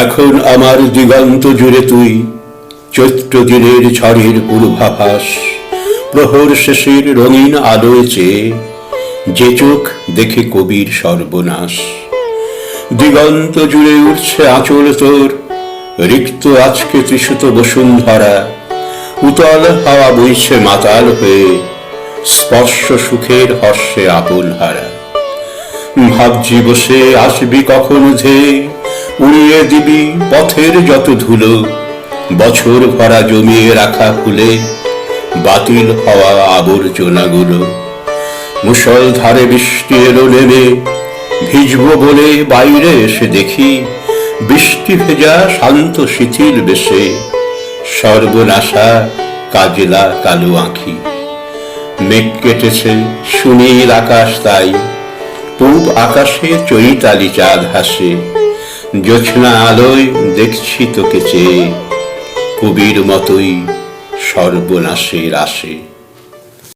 এখন আমার দিগন্ত জুড়ে তুই চৈত্র দিনের ঝড়ের পূর্বাভাস, প্রহর শেষের রঙিন আলোয় চেয়ে যে চোখ দেখে কবির সর্বনাশ। দিগন্ত জুড়ে উঠছে আঁচল তোর, রিক্ত আজকে তৃষিত বসুন্ধরা, উতল হাওয়া বইছে মাতাল হয়ে, স্পর্শ সুখের হর্ষে আপন হারা। ভাবছি বসে আসবি কখন ধেয়ে, উড়িয়ে দিবি পথের যত ধুলো, বছর ভরা জমিয়ে রাখা ফুলে বাতিল হওয়া আবর্জনাগুলো। মুষলধারে বৃষ্টি এলো নেমে, ভিজবো বলে বাইরে এসে দেখি বৃষ্টি ভেজা শান্ত শিথিল বেশে সর্বনাশা কাজলা কালো আঁখি। মেঘ কেটেছে সুনীল আকাশ, তাই পূব আকাশে চৈতালি চাঁদ হাসে। জ্যোৎস্না আলোয় দেখছি তোকে চেয়ে, কবির মতোই সর্বনাশের আসে।